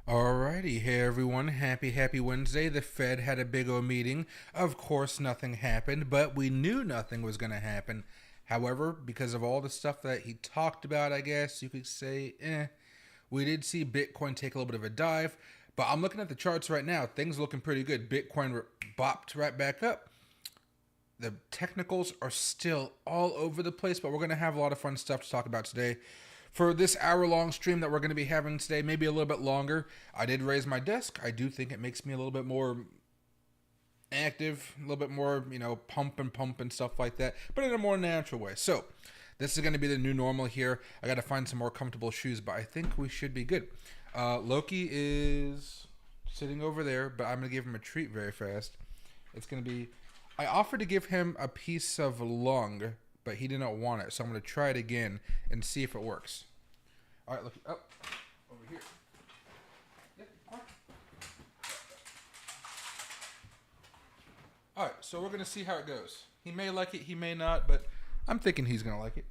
Alrighty, hey everyone, happy Wednesday. The Fed had a big O meeting. Of course, nothing happened, but we knew nothing was going to happen. However, because of all the stuff that he talked about, I guess you could say, we did see Bitcoin take a little bit of a dive. But I'm looking at the charts right now. Things are looking pretty good. Bitcoin bopped right back up. The technicals are still all over the place, but we're going to have a lot of fun stuff to talk about today. For this hour-long stream that we're going to be having today, maybe a little bit longer, I did raise my desk. I do think it makes me a little bit more active, a little bit more, pump and stuff like that, but in a more natural way. So, this is going to be the new normal here. I got to find some more comfortable shoes, but I think we should be good. Loki is sitting over there, but I'm going to give him a treat very fast. It's going to be... I offered to give him a piece of lung, but he did not want it, so I'm going to try it again and see if it works. All right, look up over here. Yep, come on. All right, so we're going to see how it goes. He may like it, he may not, but I'm thinking he's going to like it.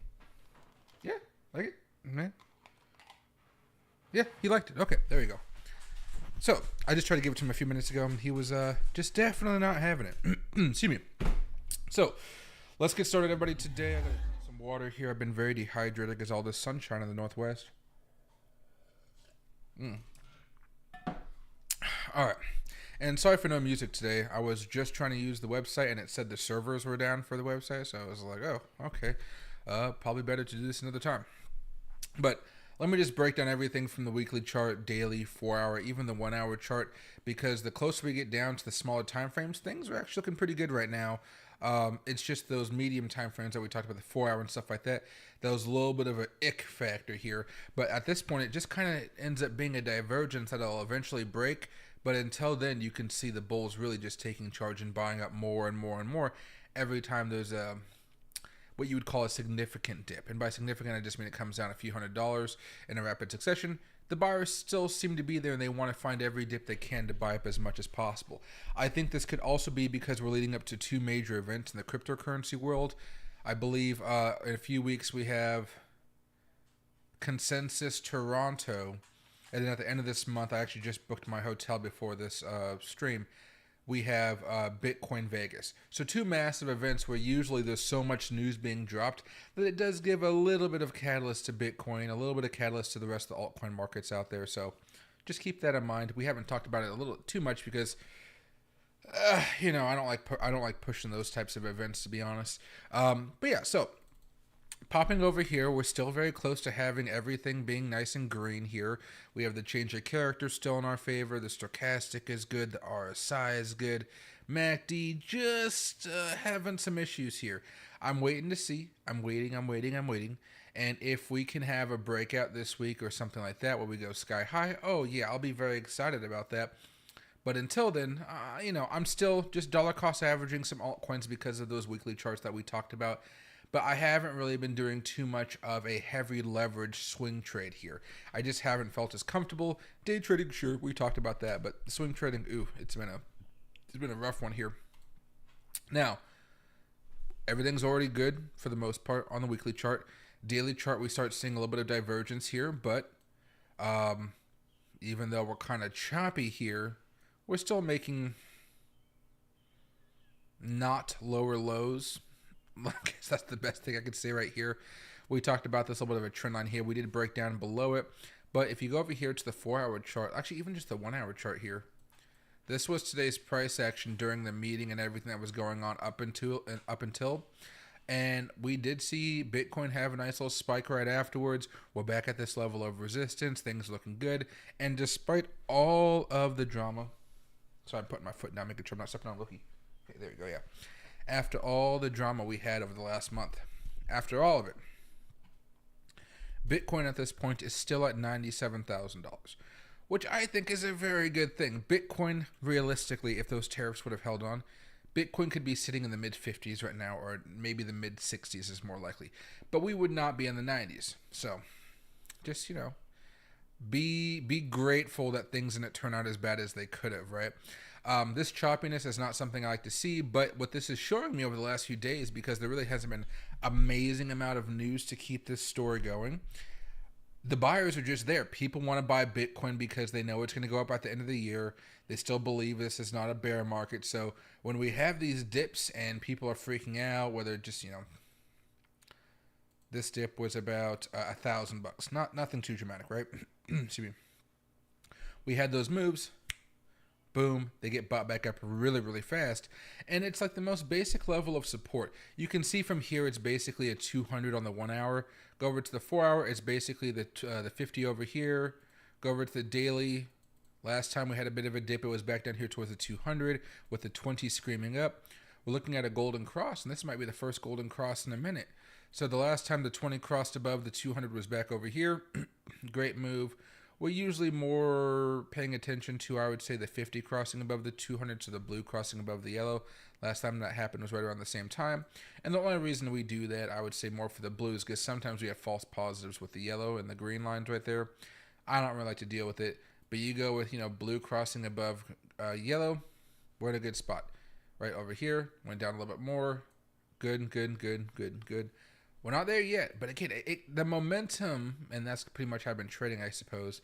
Yeah, like it? Man. Yeah, he liked it. Okay, there you go. So, I just tried to give it to him a few minutes ago, and he was just definitely not having it. Excuse me. So, let's get started, everybody. Today, I got some water here. I've been very dehydrated because all this sunshine in the northwest. All right. And sorry for no music today. I was just trying to use the website, and it said the servers were down for the website, so I was like, oh, okay. Probably better to do this another time. But let me just break down everything from the weekly chart, daily, 4-hour, even the 1-hour chart, because the closer we get down to the smaller time frames, things are actually looking pretty good right now. It's just those medium time frames that we talked about, the 4-hour and stuff like that. That was a little bit of an ick factor here. But at this point, it just kind of ends up being a divergence that'll eventually break. But until then, you can see the bulls really just taking charge and buying up more and more and more every time there's a... what you would call a significant dip. And by significant, I just mean it comes down a few $100s in a rapid succession. The buyers still seem to be there, and they want to find every dip they can to buy up as much as possible. I think this could also be because we're leading up to two major events in the cryptocurrency world. I believe in a few weeks we have Consensus Toronto, and then at the end of this month, I actually just booked my hotel before this stream. We have Bitcoin Vegas. So two massive events where usually there's so much news being dropped that it does give a little bit of catalyst to Bitcoin, a little bit of catalyst to the rest of the altcoin markets out there. So just keep that in mind. We haven't talked about it a little too much because I don't like pushing those types of events, to be honest. But yeah, so popping over here, we're still very close to having everything being nice and green here. We have the change of character still in our favor. The stochastic is good. The RSI is good. MACD just having some issues here. I'm waiting to see. I'm waiting. And if we can have a breakout this week or something like that where we go sky high, oh yeah, I'll be very excited about that. But until then, I'm still just dollar cost averaging some altcoins because of those weekly charts that we talked about. But I haven't really been doing too much of a heavy leverage swing trade here. I just haven't felt as comfortable. Day trading, sure, we talked about that, but swing trading, it's been a rough one here. Now, everything's already good for the most part on the weekly chart. Daily chart, we start seeing a little bit of divergence here, but even though we're kind of choppy here, we're still making not lower lows. I guess that's the best thing I could say right here. We talked about this a little bit of a trend line here. We did break down below it. But if you go over here to the 4-hour chart, actually even just the 1-hour chart here, this was today's price action during the meeting and everything that was going on up until. And we did see Bitcoin have a nice little spike right afterwards. We're back at this level of resistance. Things looking good. And despite all of the drama, so I'm putting my foot down, making sure I'm not stepping on Loki. Okay, there we go, yeah. After all the drama we had over the last month, after all of it, Bitcoin at this point is still at $97,000, which I think is a very good thing. Bitcoin, realistically, if those tariffs would have held on, Bitcoin could be sitting in the mid-50s right now, or maybe the mid-60s is more likely. But we would not be in the 90s. So, just, be grateful that things didn't turn out as bad as they could have, right? This choppiness is not something I like to see, but what this is showing me over the last few days, because there really hasn't been amazing amount of news to keep this story going, the buyers are just there. People want to buy Bitcoin because they know it's going to go up at the end of the year. They still believe this is not a bear market. So when we have these dips and people are freaking out, whether just, this dip was about $1,000. Nothing too dramatic, right? Excuse me. We had those moves. Boom, they get bought back up really, really fast. And it's like the most basic level of support. You can see from here, it's basically a 200 on the 1 hour. Go over to the 4 hour, it's basically the 50 over here. Go over to the daily. Last time we had a bit of a dip, it was back down here towards the 200 with the 20 screaming up. We're looking at a golden cross, and this might be the first golden cross in a minute. So the last time the 20 crossed above the 200 was back over here. Great move. We're usually more paying attention to, I would say, the 50 crossing above the 200, so the blue crossing above the yellow. Last time that happened was right around the same time. And the only reason we do that, I would say more for the blues, because sometimes we have false positives with the yellow and the green lines right there. I don't really like to deal with it. But you go with, blue crossing above yellow, we're in a good spot. Right over here, went down a little bit more. Good. We're not there yet, but again, the momentum, and that's pretty much how I've been trading, I suppose.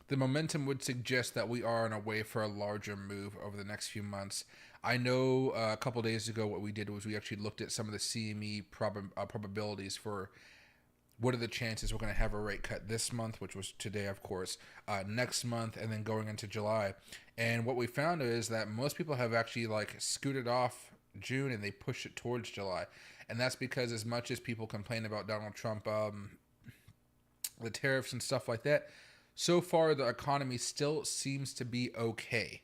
The momentum would suggest that we are on our way for a larger move over the next few months. I know a couple days ago what we did was we actually looked at some of the CME probabilities for what are the chances we're going to have a rate cut this month, which was today, of course, next month, and then going into July. And what we found is that most people have actually scooted off June and they push it towards July. And that's because as much as people complain about Donald Trump, the tariffs and stuff like that, so far the economy still seems to be okay.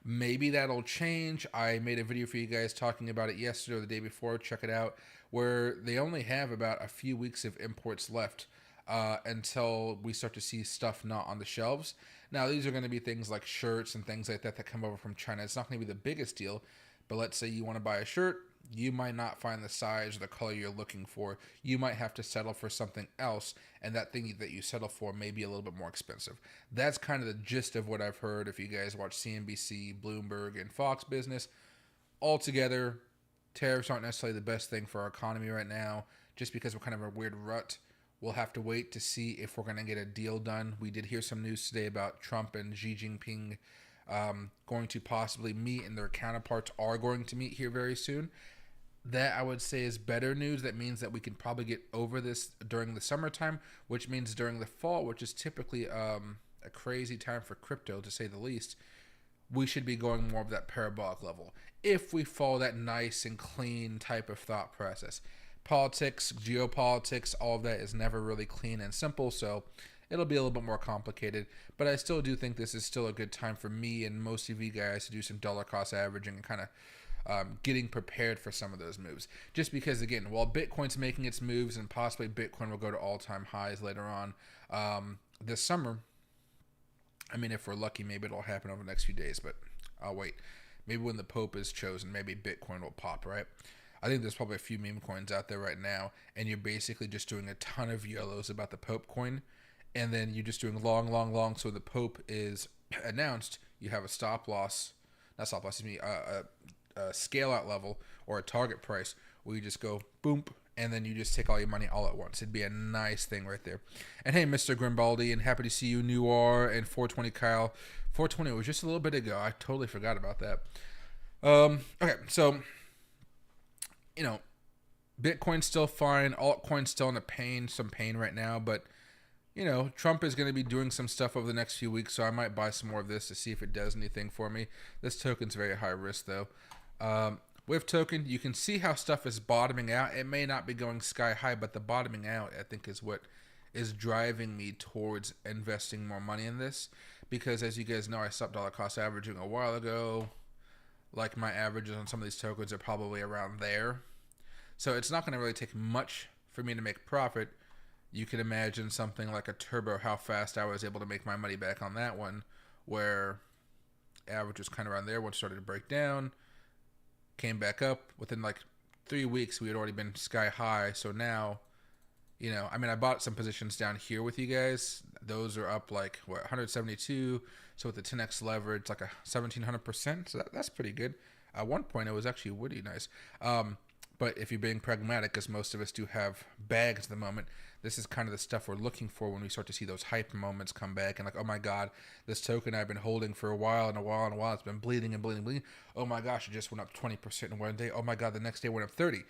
Maybe that'll change. I made a video for you guys talking about it yesterday or the day before. Check it out, where they only have about a few weeks of imports left until we start to see stuff not on the shelves. Now, these are going to be things like shirts and things like that that come over from China. It's not going to be the biggest deal, but let's say you want to buy a shirt. You might not find the size or the color you're looking for. You might have to settle for something else, and that thing that you settle for may be a little bit more expensive. That's kind of the gist of what I've heard. If you guys watch CNBC, Bloomberg, and Fox Business, altogether, tariffs aren't necessarily the best thing for our economy right now, just because we're kind of a weird rut. We'll have to wait to see if we're going to get a deal done. We did hear some news today about Trump and Xi Jinping going to possibly meet, and their counterparts are going to meet here very soon. That I would say is better news. That means that we can probably get over this during the summertime, which means during the fall, which is typically a crazy time for crypto to say the least, we should be going more of that parabolic level if we follow that nice and clean type of thought process. Politics, geopolitics, all of that is never really clean and simple, so it'll be a little bit more complicated, but I still do think this is still a good time for me and most of you guys to do some dollar cost averaging and kind of getting prepared for some of those moves. Just because, again, while Bitcoin's making its moves and possibly Bitcoin will go to all-time highs later on this summer, I mean, if we're lucky, maybe it'll happen over the next few days, but I'll wait. Maybe when the Pope is chosen, maybe Bitcoin will pop, right? I think there's probably a few meme coins out there right now, and you're basically just doing a ton of yellows about the Pope coin, and then you're just doing long. So the Pope is announced, you have a stop loss, not stop loss, excuse me, a scale out level or a target price where you just go boom, and then you just take all your money all at once. It'd be a nice thing right there. And hey, Mr. Grimbaldi, and happy to see you, Noir, and 420 Kyle. 420 was just a little bit ago. I totally forgot about that. Okay, so Bitcoin's still fine. Altcoin's still in some pain right now, but Trump is going to be doing some stuff over the next few weeks, so I might buy some more of this to see if it does anything for me. This token's very high risk, though. With token, you can see how stuff is bottoming out. It may not be going sky high, but the bottoming out, I think, is what is driving me towards investing more money in this. Because as you guys know, I stopped dollar cost averaging a while ago. Like, my averages on some of these tokens are probably around there. So it's not going to really take much for me to make profit. You can imagine something like a Turbo, how fast I was able to make my money back on that one, where average was kind of around there. Once started to break down, came back up. Within like 3 weeks, we had already been sky high. So now, I bought some positions down here with you guys. Those are up like, 172. So with the 10x leverage, like a 1,700%. So that's pretty good. At one point, it was actually really nice. But if you're being pragmatic, because most of us do have bags at the moment, This is kind of the stuff we're looking for when we start to see those hype moments come back and like, oh my God, this token I've been holding for a while and a while and a while. It's been bleeding and bleeding and bleeding. Oh my gosh, it just went up 20% in one day. Oh my God, the next day went up 30.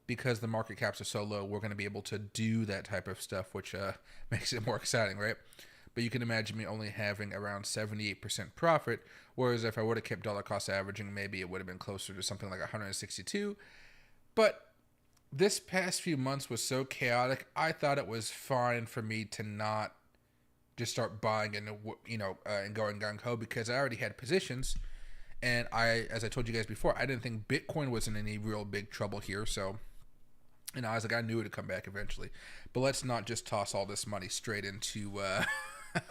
Because the market caps are so low, we're going to be able to do that type of stuff, which makes it more exciting, right? But you can imagine me only having around 78% profit, whereas if I would have kept dollar cost averaging, maybe it would have been closer to something like 162. But this past few months was so chaotic, I thought it was fine for me to not just start buying and and going gung ho, because I already had positions, and as I told you guys before, I didn't think Bitcoin was in any real big trouble here, so. And I was like, I knew it would come back eventually. But let's not just toss all this money straight into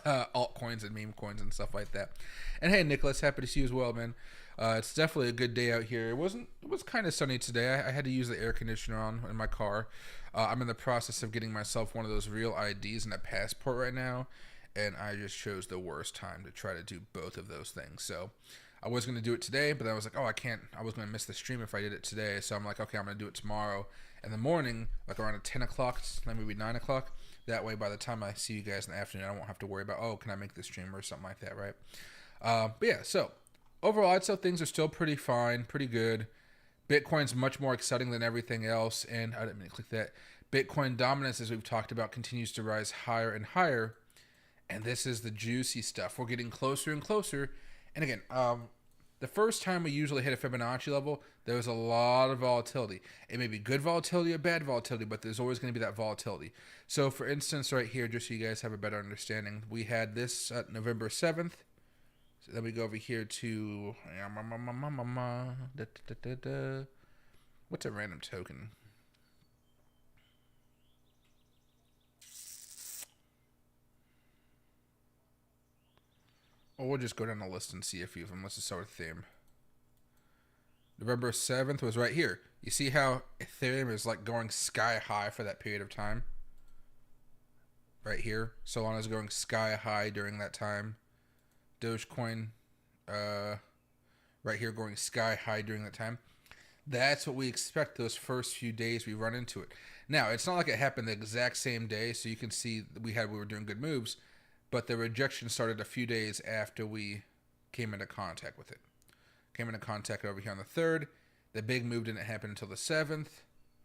altcoins and meme coins and stuff like that. And hey, Nicholas, happy to see you as well, man. It's definitely a good day out here. It was kind of sunny today. I had to use the air conditioner on in my car. I'm in the process of getting myself one of those real IDs and a passport right now. And I just chose the worst time to try to do both of those things. So I was going to do it today, but then I was like, oh, I can't. I was going to miss the stream if I did it today. So I'm like, okay, I'm going to do it tomorrow in the morning, like around 10 o'clock, maybe 9 o'clock. That way, by the time I see you guys in the afternoon, I won't have to worry about, oh, can I make this stream or something like that, right? But yeah, so overall, I'd say things are still pretty fine, pretty good. Bitcoin's much more exciting than everything else, and I didn't mean to click that. Bitcoin dominance, as we've talked about, continues to rise higher and higher, and this is the juicy stuff. We're getting closer and closer, and again, the first time we usually hit a Fibonacci level, there was a lot of volatility. It may be good volatility or bad volatility, but there's always going to be that volatility. So, for instance, right here, just so you guys have a better understanding, we had this at November 7th. So then we go over here to... What's a random token? Well, we'll just go down the list and see a few of them. Let's just start with Ethereum. November 7th was right here. You see how Ethereum is like going sky high for that period of time? Right here. Solana's going sky high during that time. Dogecoin, right here going sky high during that time. That's what we expect those first few days we run into it. Now, it's not like it happened the exact same day, so you can see we were doing good moves, but the rejection started a few days after we came into contact with it. Came into contact over here on the 3rd. The big move didn't happen until the 7th,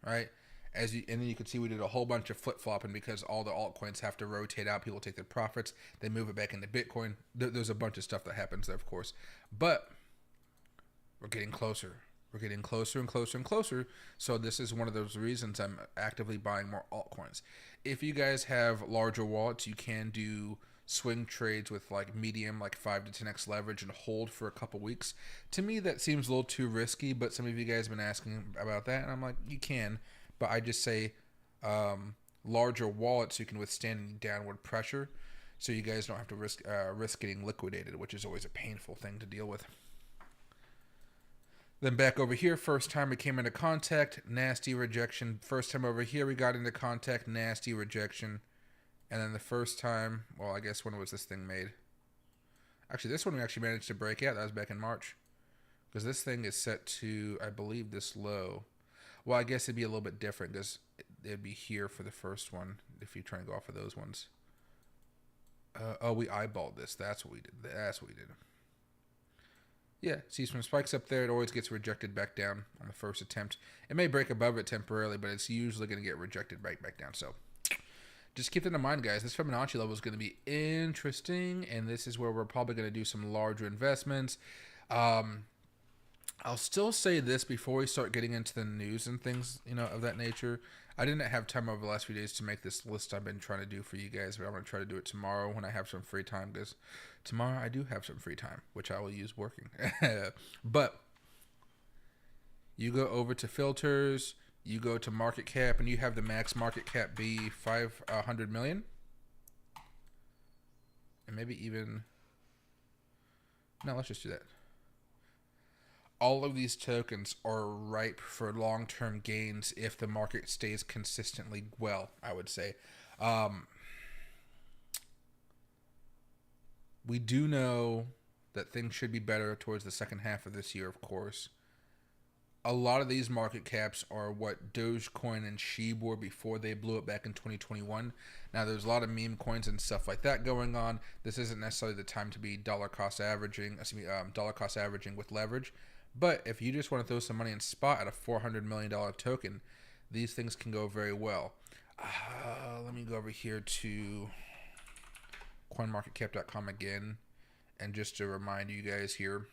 right? And then you can see we did a whole bunch of flip-flopping because all the altcoins have to rotate out. People take their profits. They move it back into Bitcoin. There's a bunch of stuff that happens there, of course. But we're getting closer. We're getting closer and closer and closer. So this is one of those reasons I'm actively buying more altcoins. If you guys have larger wallets, you can do swing trades with like medium, like 5 to 10x leverage and hold for a couple weeks. To me, that seems a little too risky, but some of you guys have been asking about that, and I'm like, you can, but I just say larger wallets so you can withstand downward pressure, so you guys don't have to risk getting liquidated, which is always a painful thing to deal with. Then back over here, first time we came into contact, nasty rejection. First time over here we got into contact, nasty rejection. And then the first time, well, I guess when was this thing made? Actually, this one we actually managed to break out. That was back in March. Because this thing is set to, I believe, this low. Well, I guess it'd be a little bit different because it'd be here for the first one if you try and go off of those ones. Oh, we eyeballed this. That's what we did. That's what we did. Yeah, see, when it spikes up there, it always gets rejected back down on the first attempt. It may break above it temporarily, but it's usually going to get rejected back down. So just keep that in mind, guys. This Fibonacci level is going to be interesting, and this is where we're probably going to do some larger investments. I'll still say this before we start getting into the news and things, of that nature. I didn't have time over the last few days to make this list I've been trying to do for you guys, but I'm going to try to do it tomorrow when I have some free time, because tomorrow I do have some free time, which I will use working. But you go over to filters, you go to market cap, and you have the max market cap be 500 million. And maybe even... No, let's just do that. All of these tokens are ripe for long-term gains if the market stays consistently well, I would say. We do know that things should be better towards the second half of this year, of course. a lot of these market caps are what Dogecoin and SHIB were before they blew it back in 2021. Now, there's a lot of meme coins and stuff like that going on. This isn't necessarily the time to be dollar cost averaging with leverage. But if you just want to throw some money in spot at a $400 million token, these things can go very well. Let me go over here to coinmarketcap.com again. And just to remind you guys here,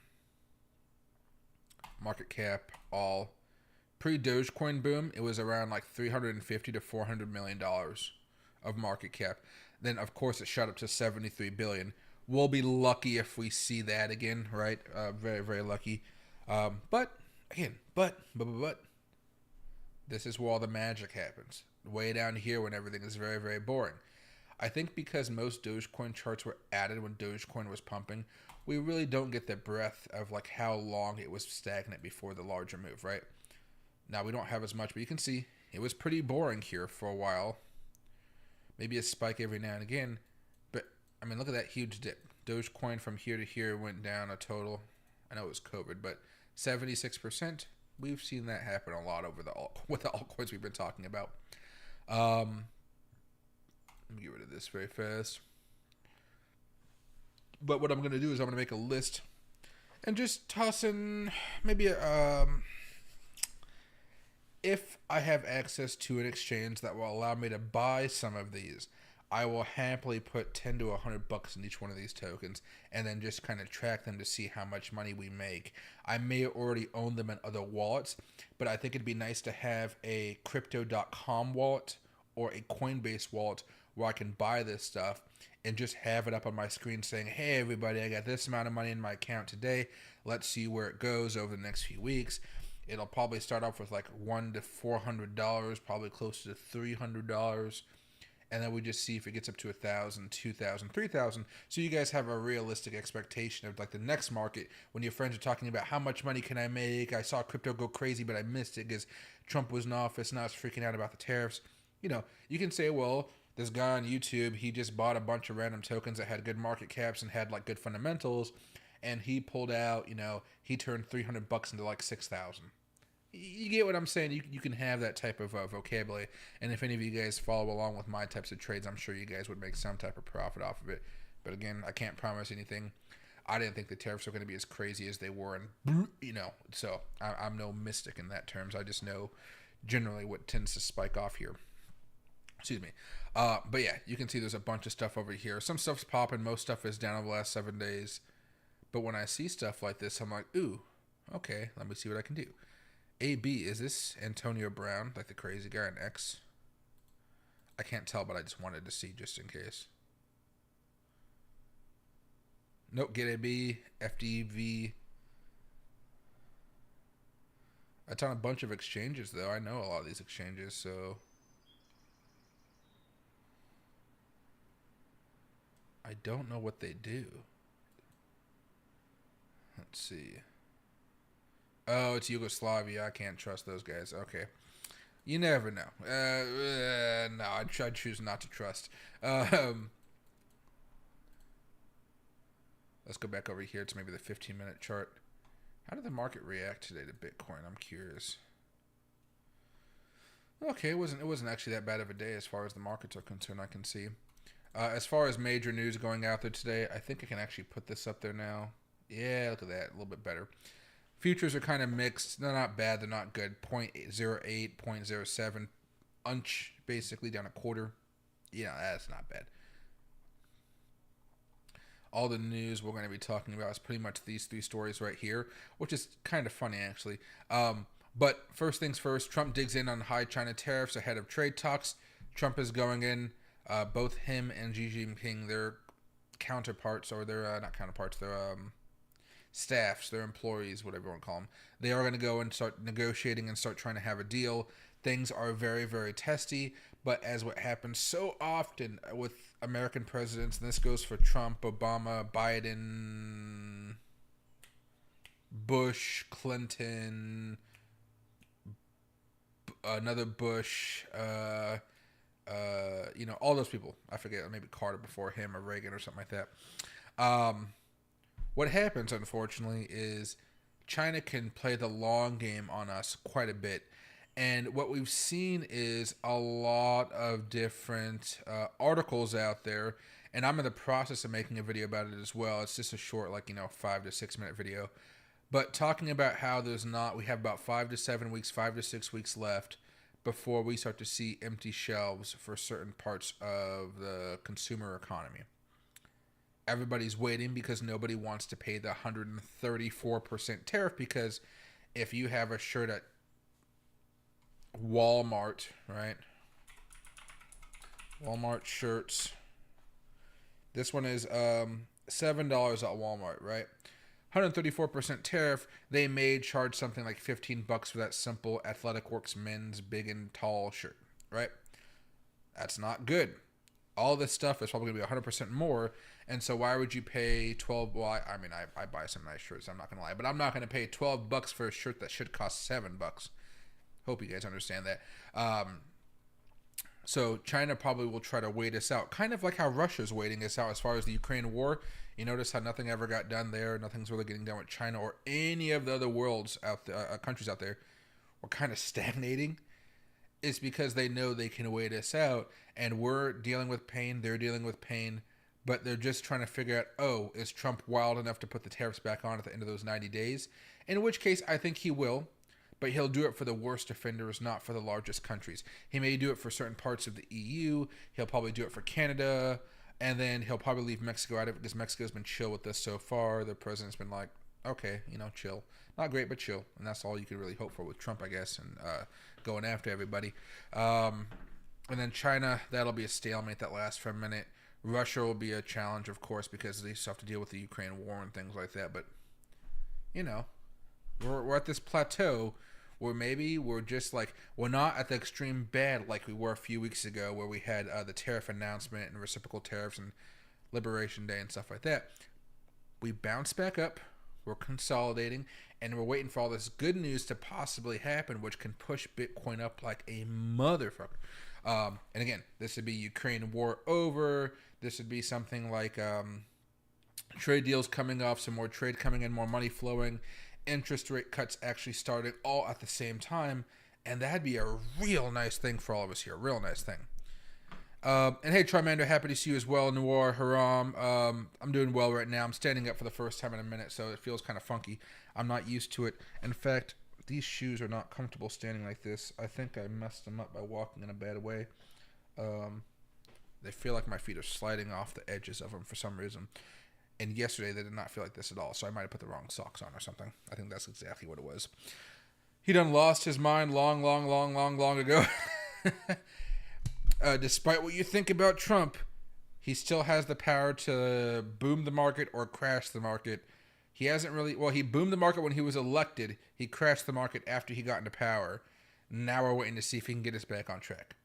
market cap all pre-Dogecoin boom, it was around like $350 to $400 million of market cap. Then of course it shot up to 73 billion. We'll be lucky if we see that again, right? Very, very lucky. But this is where all the magic happens. Way down here when everything is very, very boring. I think because most Dogecoin charts were added when Dogecoin was pumping, we really don't get the breadth of like how long it was stagnant before the larger move, right? Now we don't have as much, but you can see it was pretty boring here for a while. Maybe a spike every now and again, but I mean, look at that huge dip. Dogecoin from here to here went down a total, I know it was COVID, but 76%. We've seen that happen a lot over with the altcoins we've been talking about. Let me get rid of this very fast. But what I'm going to do is I'm going to make a list and just toss in maybe if I have access to an exchange that will allow me to buy some of these, I will happily put 10 to $100 in each one of these tokens and then just kind of track them to see how much money we make. I may already own them in other wallets, but I think it'd be nice to have a crypto.com wallet or a Coinbase wallet where I can buy this stuff and just have it up on my screen saying, hey, everybody, I got this amount of money in my account today. Let's see where it goes over the next few weeks. It'll probably start off with like $100 to $400, probably closer to $300. And then we just see if it gets up to 1,000, 2,000, 3,000. So you guys have a realistic expectation of like the next market when your friends are talking about how much money can I make? I saw crypto go crazy, but I missed it because Trump was in office. Now it's freaking out about the tariffs. You know, you can say, well, this guy on YouTube, he just bought a bunch of random tokens that had good market caps and had like good fundamentals, and he pulled out, you know, he turned $300 into like 6,000. You get what I'm saying? You can have that type of vocabulary, and if any of you guys follow along with my types of trades, I'm sure you guys would make some type of profit off of it. But again, I can't promise anything. I didn't think the tariffs were going to be as crazy as they were, and you know, so I'm no mystic in that terms. I just know generally what tends to spike off here. Excuse me. But yeah, you can see there's a bunch of stuff over here. Some stuff's popping. Most stuff is down over the last 7 days. But when I see stuff like this, I'm like, ooh, okay, let me see what I can do. AB, is this Antonio Brown, like the crazy guy on X? I can't tell, but I just wanted to see just in case. Nope, get AB, FDV. It's on a bunch of exchanges, though. I know a lot of these exchanges, so... I don't know what they do. Let's see. Oh, it's Yugoslavia. I can't trust those guys. Okay. You never know. No, I'd choose not to trust. Let's go back over here to maybe the 15-minute chart. How did the market react today to Bitcoin? I'm curious. Okay, it wasn't actually that bad of a day as far as the markets are concerned, I can see. As far as major news going out there today, I think I can actually put this up there now. Yeah, look at that. A little bit better. Futures are kind of mixed. They're not bad. They're not good. 0.08, 0.07. Unch, basically, down a quarter. Yeah, that's not bad. All the news we're going to be talking about is pretty much these three stories right here, which is kind of funny, actually. But first things first, Trump digs in on high China tariffs ahead of trade talks. Trump is going in. Both him and Xi Jinping, their counterparts, or their, not counterparts, their staffs, their employees, whatever you want to call them, they are going to go and start negotiating and start trying to have a deal. Things are very, very testy, but as what happens so often with American presidents, and this goes for Trump, Obama, Biden, Bush, Clinton, another Bush, you know, all those people. I forget, maybe Carter before him or Reagan or something like that. What happens, unfortunately, is China can play the long game on us quite a bit. And what we've seen is a lot of different articles out there. And I'm in the process of making a video about it as well. It's just a short, 5 to 6 minute video. But talking about how we have about 5 to 7 weeks, 5 to 6 weeks left before we start to see empty shelves for certain parts of the consumer economy. Everybody's waiting because nobody wants to pay the 134% tariff, because if you have a shirt at Walmart, right? Walmart shirts. This one is $7 at Walmart, right? 134% tariff. They may charge something like $15 for that simple Athletic Works men's big and tall shirt, right? That's not good. All this stuff is probably going to be 100% more. And so why would you pay 12? Well, I buy some nice shirts, I'm not going to lie, but I'm not going to pay $12 for a shirt that should cost $7. Hope you guys understand that. So China probably will try to wait us out, kind of like how Russia's waiting us out as far as the Ukraine war. You notice how nothing ever got done there. Nothing's really getting done with China or any of the other countries out there. We're kind of stagnating. It's because they know they can wait us out, and we're dealing with pain. They're dealing with pain, but they're just trying to figure out, is Trump wild enough to put the tariffs back on at the end of those 90 days? In which case, I think he will. But he'll do it for the worst offenders, not for the largest countries. He may do it for certain parts of the EU. He'll probably do it for Canada. And then he'll probably leave Mexico out of it, because Mexico's been chill with this so far. The president's been like, okay, chill. Not great, but chill. And that's all you could really hope for with Trump, I guess, and going after everybody. And then China, that'll be a stalemate that lasts for a minute. Russia will be a challenge, of course, because they still have to deal with the Ukraine war and things like that. But, we're at this plateau where maybe we're just we're not at the extreme bad like we were a few weeks ago, where we had the tariff announcement and reciprocal tariffs and Liberation Day and stuff like that. We bounce back up, we're consolidating, and we're waiting for all this good news to possibly happen, which can push Bitcoin up like a motherfucker. And again, this would be Ukraine war over. This would be something like trade deals coming off, some more trade coming in, more money flowing, interest rate cuts actually starting all at the same time, and that'd be a real nice thing for all of us here. Real nice thing. And hey, Charmander, happy to see you as well. Noir, Haram, I'm doing well right now. I'm standing up for the first time in a minute, so it feels kind of funky. I'm not used to it. In fact, these shoes are not comfortable standing like this. I think I messed them up by walking in a bad way. They feel like my feet are sliding off the edges of them for some reason. And yesterday, they did not feel like this at all, so I might have put the wrong socks on or something. I think that's exactly what it was. He done lost his mind long ago. Despite what you think about Trump, he still has the power to boom the market or crash the market. He hasn't really... Well, he boomed the market when he was elected. He crashed the market after he got into power. Now we're waiting to see if he can get us back on track.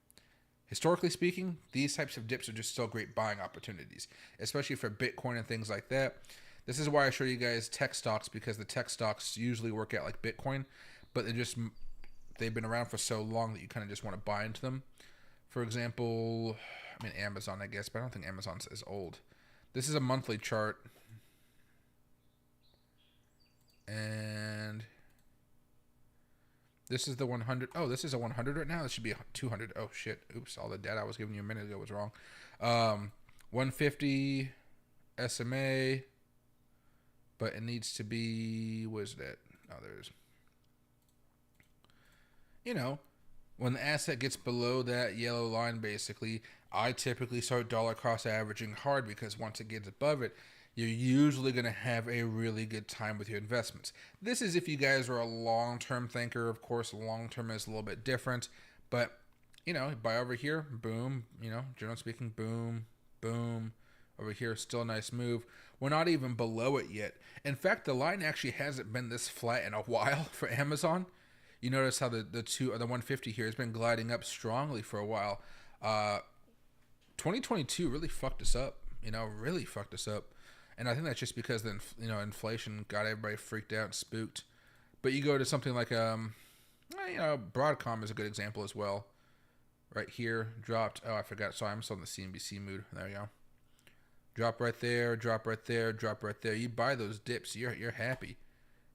Historically speaking, these types of dips are just still great buying opportunities, especially for Bitcoin and things like that. This is why I show you guys tech stocks, because the tech stocks usually work out like Bitcoin, but they've been around for so long that you kind of just want to buy into them. For example, Amazon, I guess, but I don't think Amazon's as old. This is a monthly chart. And this is the 100. Oh, this is a 100 right now. This should be a 200. Oh, shit. Oops. All the data I was giving you a minute ago was wrong. 150 SMA. But it needs to be... What is that? Oh, there's... When the asset gets below that yellow line, basically, I typically start dollar cost averaging hard, because once it gets above it, you're usually going to have a really good time with your investments. This is if you guys are a long-term thinker. Of course, long-term is a little bit different. But, buy over here, boom. Generally speaking, boom, boom. Over here, still a nice move. We're not even below it yet. In fact, the line actually hasn't been this flat in a while for Amazon. You notice how the 150 here has been gliding up strongly for a while. 2022 really fucked us up. Really fucked us up. And I think that's just because the inflation got everybody freaked out and spooked. But you go to something like Broadcom is a good example as well. Right here, dropped. Oh, I forgot. Sorry, I'm still in the CNBC mood. There you go. Drop right there, drop right there, drop right there. You buy those dips, you're happy.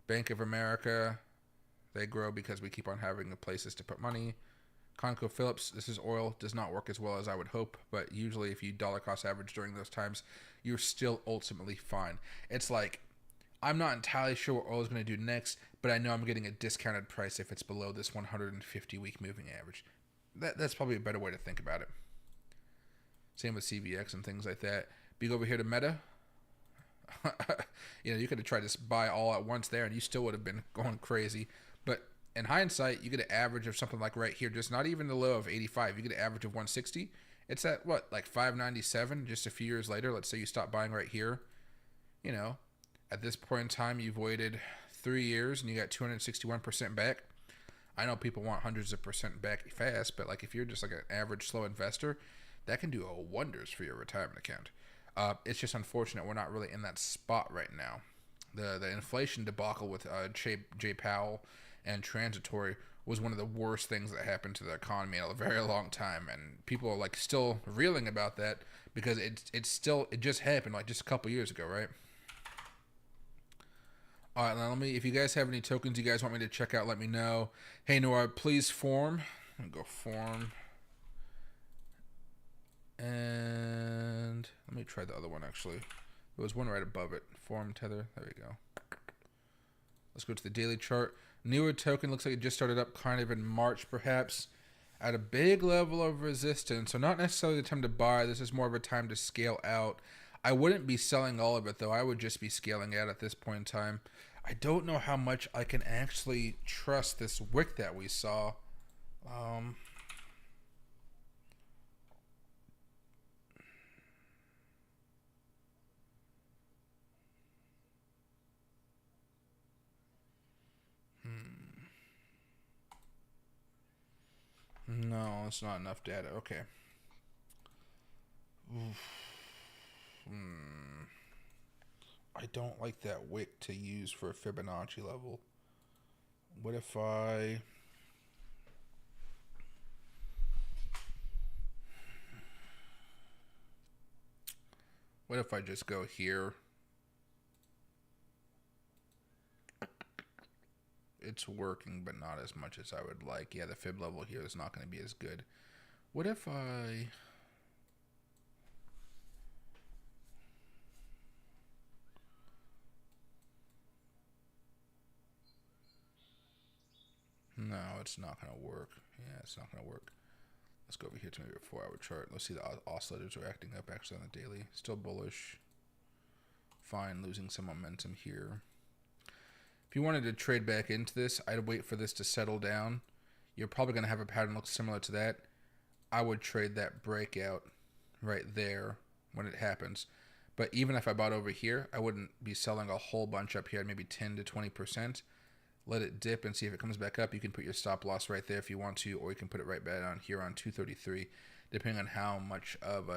Bank of America, they grow because we keep on having places to put money. ConocoPhillips, this is oil, does not work as well as I would hope, but usually if you dollar cost average during those times, you're still ultimately fine. It's like, I'm not entirely sure what oil is going to do next, but I know I'm getting a discounted price if it's below this 150-week moving average. That's probably a better way to think about it. Same with CVX and things like that. But you go over here to Meta. You could have tried to buy all at once there, and you still would have been going crazy. But in hindsight, you get an average of something like right here, just not even the low of 85. You get an average of 160. It's at what, like 597 just a few years later. Let's say you stop buying right here. At this point in time, you've waited 3 years and you got 261% back. I know people want hundreds of percent back fast, but like if you're just like an average slow investor, that can do wonders for your retirement account. It's just unfortunate we're not really in that spot right now. The inflation debacle with Jay Powell and transitory was one of the worst things that happened to the economy in a very long time, and people are like still reeling about that because it just happened like just a couple years ago, right? All right, now if you guys have any tokens you guys want me to check out, let me know. Hey, Nora, please form. I'm going to go form. And let me try the other one, actually. There was one right above it. Form tether. There we go. Let's go to the daily chart. Newer token looks like it just started up kind of in March, perhaps, at a big level of resistance. So not necessarily the time to buy. This is more of a time to scale out. I wouldn't be selling all of it, though. I would just be scaling out at this point in time. I don't know how much I can actually trust this wick that we saw. No, it's not enough data. Okay. I don't like that wick to use for a Fibonacci level. What if I... What if I just go here? It's working, but not as much as I would like. Yeah, the fib level here is not going to be as good. What if I... No, it's not going to work. Yeah, it's not going to work. Let's go over here to maybe a 4-hour chart. Let's see the oscillators are acting up actually on the daily. Still bullish. Fine, losing some momentum here. If you wanted to trade back into this, I'd wait for this to settle down. You're probably going to have a pattern look similar to that. I would trade that breakout right there when it happens. But even if I bought over here, I wouldn't be selling a whole bunch up here, maybe 10 to 20%. Let it dip and see if it comes back up. You can put your stop loss right there if you want to, or you can put it right back on here on 233, depending on how much of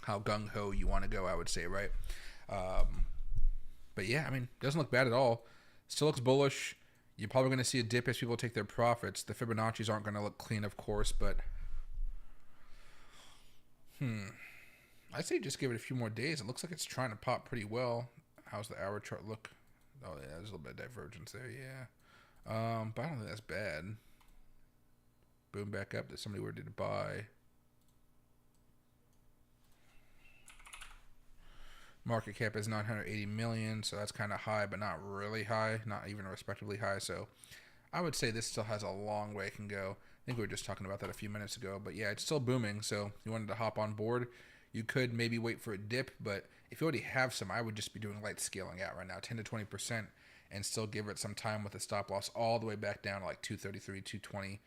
how gung-ho you want to go, I would say, right? But yeah, I mean, it doesn't look bad at all. Still looks bullish. You're probably going to see a dip as people take their profits. The Fibonacci's aren't going to look clean, of course, but I'd say just give it a few more days. It looks like it's trying to pop pretty well. How's the hour chart look? Oh, yeah, there's a little bit of divergence there, yeah. But I don't think that's bad. Boom, back up. That somebody were to buy. Market cap is 980 million, so that's kind of high, but not really high. Not even respectably high, so I would say this still has a long way it can go. I think we were just talking about that a few minutes ago, but yeah, it's still booming, so if you wanted to hop on board, you could maybe wait for a dip, but if you already have some, I would just be doing light scaling out right now, 10 to 20%, and still give it some time with the stop loss all the way back down to like 233, 220.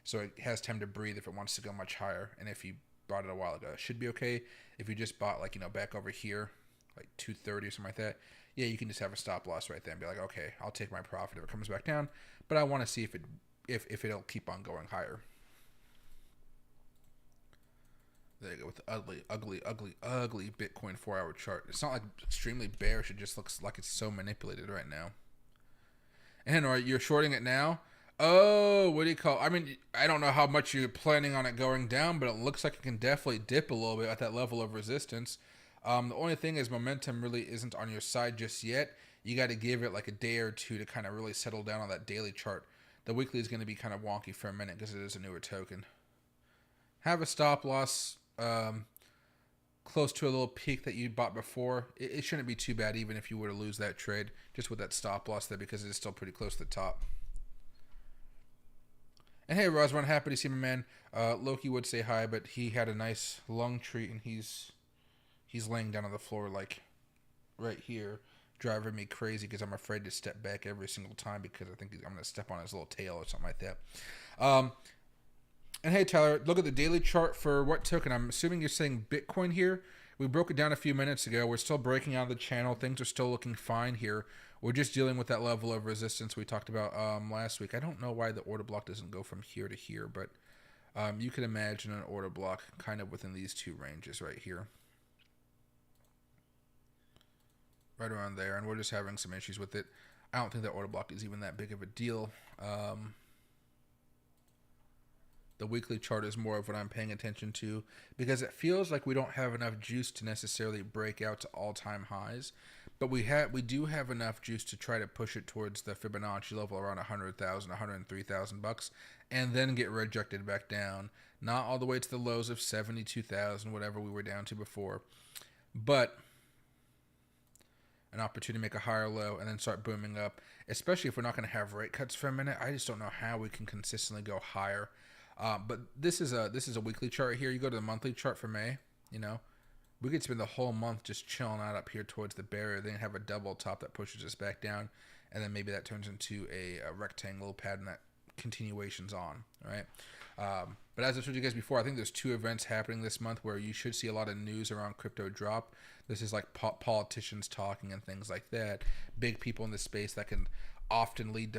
So it has time to breathe if it wants to go much higher. And if you bought it a while ago, it should be okay. If you just bought like, back over here, like 230 or something like that, yeah, you can just have a stop loss right there and be like, okay, I'll take my profit if it comes back down, but I want to see if it'll keep on going higher. There you go with the ugly Bitcoin 4-hour chart. It's not like extremely bearish. It just looks like it's so manipulated right now. And you're shorting it now? Oh, what do you call? I mean, I don't know how much you're planning on it going down, but it looks like it can definitely dip a little bit at that level of resistance. The only thing is momentum really isn't on your side just yet. you got to give it like a day or two to kind of really settle down on that daily chart. The weekly is going to be kind of wonky for a minute because it is a newer token. Have a stop loss close to a little peak that you bought before. It shouldn't be too bad even if you were to lose that trade just with that stop loss there because it is still pretty close to the top. And hey, Roswan, happy to see my man. Loki would say hi, but he had a nice lung treat and he's laying down on the floor like right here, driving me crazy because I'm afraid to step back every single time because I think I'm going to step on his little tail or something like that. And hey, Tyler, look at the daily chart for what token? I'm assuming you're saying Bitcoin here. We broke it down a few minutes ago. We're still breaking out of the channel. Things are still looking fine here. We're just dealing with that level of resistance we talked about last week. I don't know why the order block doesn't go from here to here, but you can imagine an order block kind of within these two ranges right here. Right around there, and we're just having some issues with it. I don't think that order block is even that big of a deal. The weekly chart is more of what I'm paying attention to because it feels like we don't have enough juice to necessarily break out to all-time highs, but we do have enough juice to try to push it towards the Fibonacci level around 100,000, 103,000 bucks, and then get rejected back down, not all the way to the lows of 72,000, whatever we were down to before, but an opportunity to make a higher low and then start booming up, especially if we're not going to have rate cuts for a minute. I just don't know how we can consistently go higher. But this is a weekly chart here. You go to the monthly chart for May, you know, we could spend the whole month just chilling out up here towards the barrier, then have a double top that pushes us back down, and then maybe that turns into a rectangle pattern that continuations on, right? But as I told you guys before, I think there's two events happening this month where you should see a lot of news around crypto drop. This is like politicians talking and things like that. Big people in the space that can often lead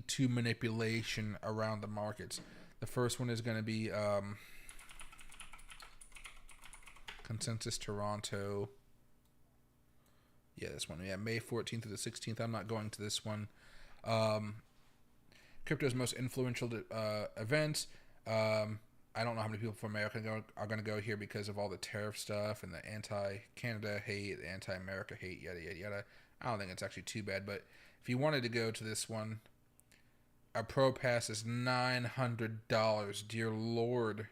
to manipulation around the markets. The first one is going to be Consensus Toronto. Yeah, this one. Yeah, May 14th to the 16th. I'm not going to this one. Crypto's most influential events. I don't know how many people from America are going to go here because of all the tariff stuff and the anti-Canada hate, the anti-America hate, yada, yada, yada. I don't think it's actually too bad, but if you wanted to go to this one, a pro pass is $900. Dear Lord.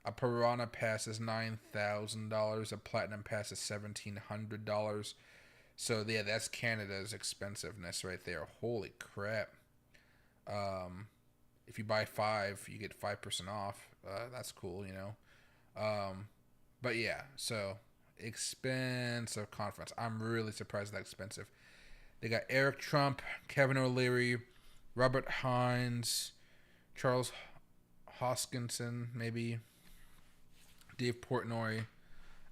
A Piranha pass is $9,000. A Platinum pass is $1,700. So, yeah, that's Canada's expensiveness right there. Holy crap. If you buy 5, you get 5% off. That's cool, you know. But, yeah, so expensive conference. I'm really surprised that's expensive. They got Eric Trump, Kevin O'Leary, Robert Hines, Charles Hoskinson, maybe, Dave Portnoy.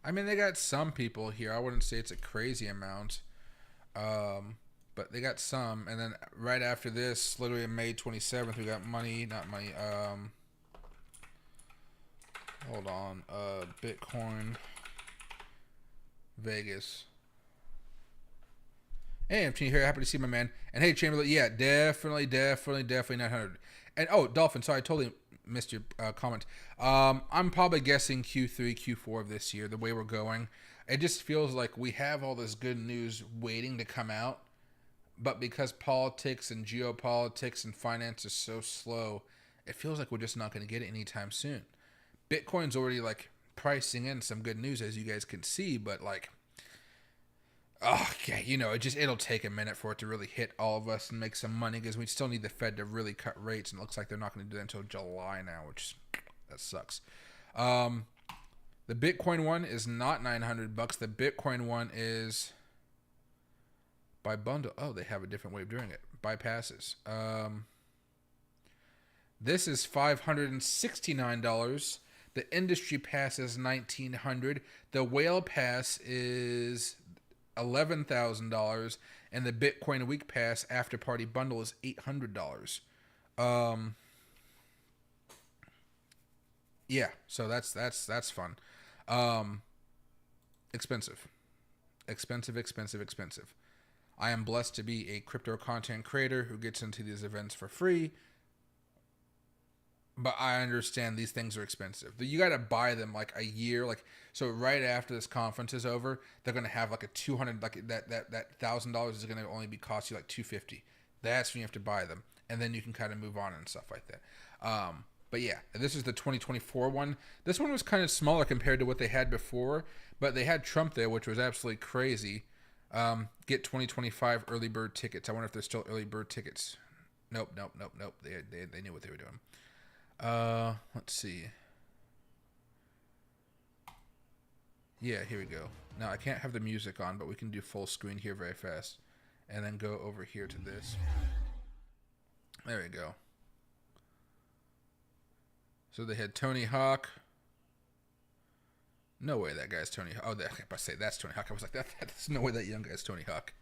I mean, they got some people here. I wouldn't say it's a crazy amount, but they got some. And then right after this, literally on May 27th, we got hold on, Bitcoin Vegas. Hey, I'm here. Happy to see my man. And hey, Chamberlain, yeah, definitely 900. And oh, Dolphin, sorry, I totally missed your comment. I'm probably guessing Q3, Q4 of this year, the way we're going. It just feels like we have all this good news waiting to come out, but because politics and geopolitics and finance is so slow, it feels like we're just not going to get it anytime soon. Bitcoin's already like pricing in some good news, as you guys can see, but like, okay, you know, it'll take a minute for it to really hit all of us and make some money because we still need the Fed to really cut rates, and it looks like they're not going to do that until July now, which that sucks. The Bitcoin one is not $900. The Bitcoin one is by bundle. Oh, they have a different way of doing it. By passes. This is $569. The industry pass is $1,900. The whale pass is $11,000, and the Bitcoin week pass after party bundle is $800. Yeah, so that's fun. Expensive. I am blessed to be a crypto content creator who gets into these events for free, but I understand these things are expensive. You got to buy them like a year, like so. Right after this conference is over, they're gonna have like a 200, like that $1,000 is gonna only be cost you like 250. That's when you have to buy them, and then you can kind of move on and stuff like that. But yeah, this is the 2024 one. This one was kind of smaller compared to what they had before, but they had Trump there, which was absolutely crazy. Get 2025 early bird tickets. I wonder if there's still early bird tickets. Nope. They knew what they were doing. Let's see. Yeah, here we go. Now I can't have the music on, but we can do full screen here very fast, and then go over here to this. There we go. So they had Tony Hawk. No way that guy's Tony Hawk. Oh, I say that's Tony Hawk. I was like, that's no way that young guy's Tony Hawk.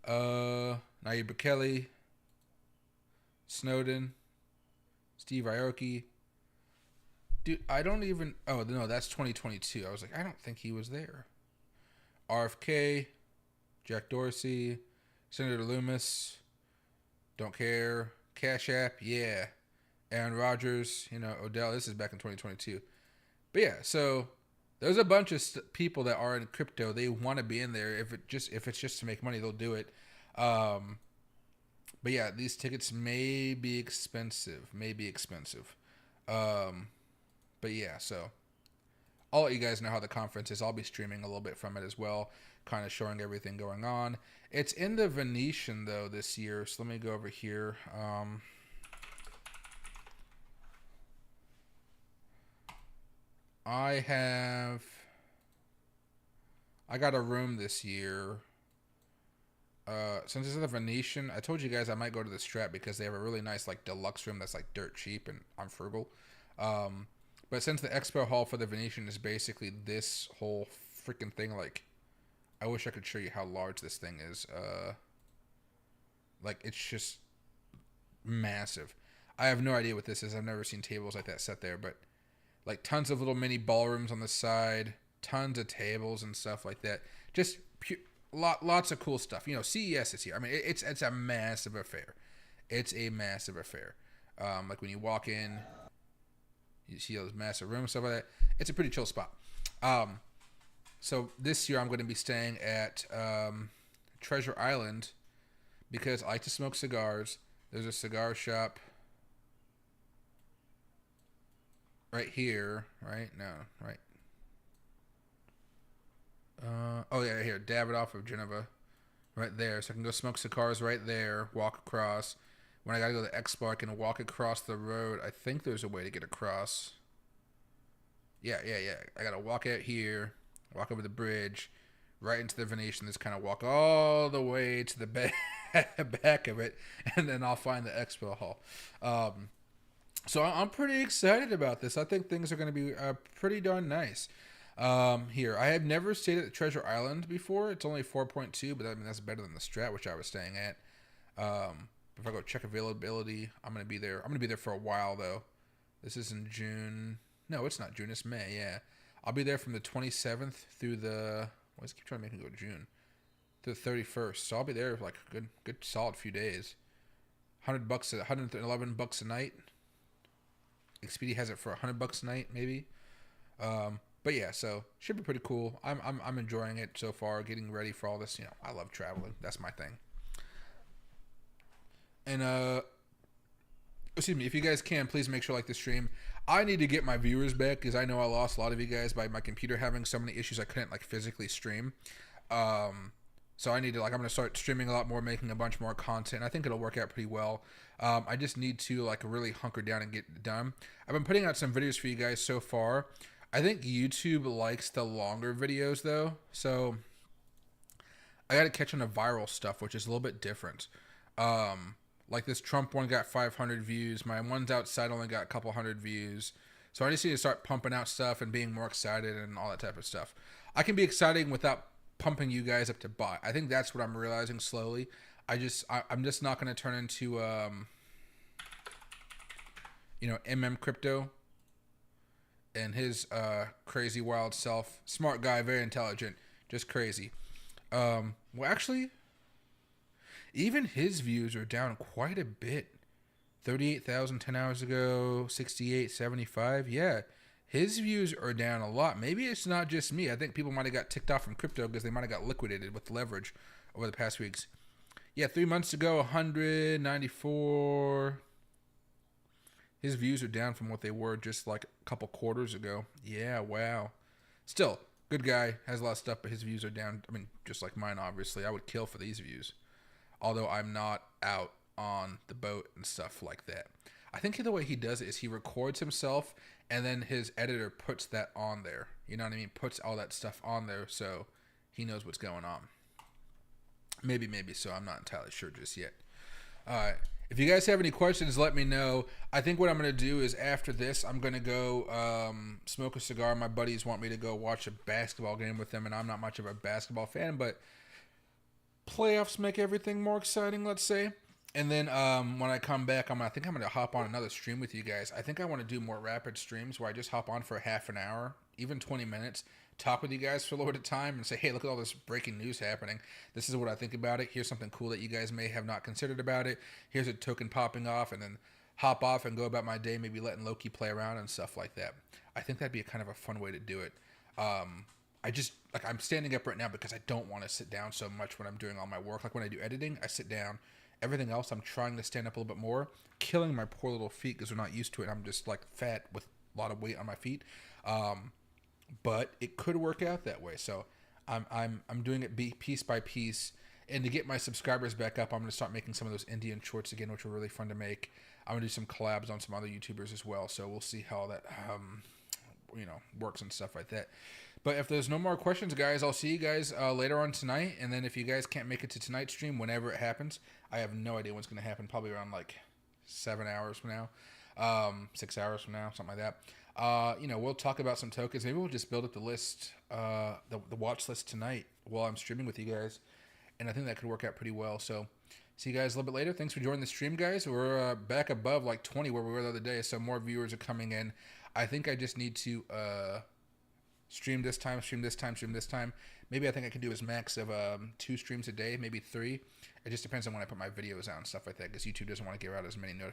Nayib Bukele, Snowden, Steve Aoki. Dude, I don't even... Oh, no, that's 2022. I was like, I don't think he was there. RFK, Jack Dorsey, Senator Loomis, don't care. Cash App, yeah. Aaron Rodgers, Odell. This is back in 2022. But yeah, so there's a bunch of people that are in crypto. They want to be in there. If it's just to make money, they'll do it. But yeah, these tickets may be expensive. But yeah, so I'll let you guys know how the conference is. I'll be streaming a little bit from it as well, kind of showing everything going on. It's in the Venetian though this year, so let me go over here. I got a room this year. Since it's in the Venetian, I told you guys I might go to the Strat because they have a really nice like deluxe room that's like dirt cheap, and I'm frugal. But since the expo hall for the Venetian is basically this whole freaking thing, like I wish I could show you how large this thing is. Like it's just massive. I have no idea what this is. I've never seen tables like that set there, but like tons of little mini ballrooms on the side, tons of tables and stuff like that. Just lots of cool stuff. CES is here. I mean, it's a massive affair. It's a massive affair. Like when you walk in, you see those massive rooms, stuff like that. It's a pretty chill spot. So this year I'm going to be staying at Treasure Island because I like to smoke cigars. There's a cigar shop right here, right? No, right. Oh yeah, here, Davidoff of Geneva, right there. So I can go smoke cigars right there, walk across. When I gotta go to the expo, I can walk across the road. I think there's a way to get across. Yeah. I gotta walk out here, walk over the bridge, right into the Venetian. Just kind of walk all the way to the back of it, and then I'll find the expo hall. So I'm pretty excited about this. I think things are going to be pretty darn nice. Here, I have never stayed at the Treasure Island before. It's only 4.2, but I mean that's better than the Strat, which I was staying at. If I go check availability, I'm going to be there. I'm going to be there for a while though. This is in June. No, it's not June. It's May. Yeah, I'll be there from the 27th through the. I always keep trying to make it go June. To the 31st. So I'll be there for like a good solid few days. $100, $111 a night. Expedia has it for $100 a night, maybe. But yeah, so should be pretty cool. I'm enjoying it so far. Getting ready for all this. I love traveling. That's my thing. And excuse me, if you guys can, please make sure like the stream. I need to get my viewers back because I know I lost a lot of you guys by my computer having so many issues I couldn't like physically stream. So I need to I'm going to start streaming a lot more, making a bunch more content. I think it'll work out pretty well. I just need to really hunker down and get it done. I've been putting out some videos for you guys so far. I think YouTube likes the longer videos though. So I got to catch on the viral stuff, which is a little bit different. Like this Trump one got 500 views. My ones outside only got a couple hundred views. So I just need to start pumping out stuff and being more excited and all that type of stuff. I can be exciting without pumping you guys up to buy. I think that's what I'm realizing slowly. I'm just not going to turn into Crypto and his crazy wild self. Smart guy, very intelligent, just crazy. Well, actually, even his views are down quite a bit 38,000 10 hours ago, 68, 75. Yeah, his views are down a lot. Maybe it's not just me. I think people might have got ticked off from crypto because they might have got liquidated with leverage over the past weeks. Yeah, 3 months ago, 194. His views are down from what they were just like a couple quarters ago. Yeah, wow. Still, good guy, has a lot of stuff, but his views are down. I mean, just like mine, obviously. I would kill for these views. Although I'm not out on the boat and stuff like that. I think the way he does it is he records himself and then his editor puts that on there. You know what I mean? Puts all that stuff on there so he knows what's going on. Maybe so. I'm not entirely sure just yet. All right. If you guys have any questions, let me know. I think what I'm going to do is after this, I'm going to go smoke a cigar. My buddies want me to go watch a basketball game with them, and I'm not much of a basketball fan, but playoffs make everything more exciting, let's say. And then when I come back, I think I'm going to hop on another stream with you guys. I think I want to do more rapid streams where I just hop on for half an hour, even 20 minutes, talk with you guys for a little bit of time and say, hey, look at all this breaking news happening. This is what I think about it. Here's something cool that you guys may have not considered about it. Here's a token popping off, and then hop off and go about my day, maybe letting Loki play around and stuff like that. I think that'd be a kind of a fun way to do it. I'm standing up right now because I don't want to sit down so much when I'm doing all my work. Like when I do editing, I sit down. Everything else, I'm trying to stand up a little bit more, killing my poor little feet because they're not used to it. I'm just like fat with a lot of weight on my feet. But it could work out that way. So I'm doing it piece by piece. And to get my subscribers back up, I'm going to start making some of those Indian shorts again, which are really fun to make. I'm going to do some collabs on some other YouTubers as well. So we'll see how that works and stuff like that. But if there's no more questions, guys, I'll see you guys later on tonight. And then if you guys can't make it to tonight's stream, whenever it happens, I have no idea what's going to happen. Probably around like 7 hours from now, 6 hours from now, something like that. We'll talk about some tokens. Maybe we'll just build up the list, the watch list tonight while I'm streaming with you guys. And I think that could work out pretty well. So see you guys a little bit later. Thanks for joining the stream, guys. We're back above like 20 where we were the other day. So more viewers are coming in. I think I just need to stream this time. Maybe I think I can do as max of 2 streams a day, maybe 3. It just depends on when I put my videos out and stuff like that because YouTube doesn't want to give out as many notifications.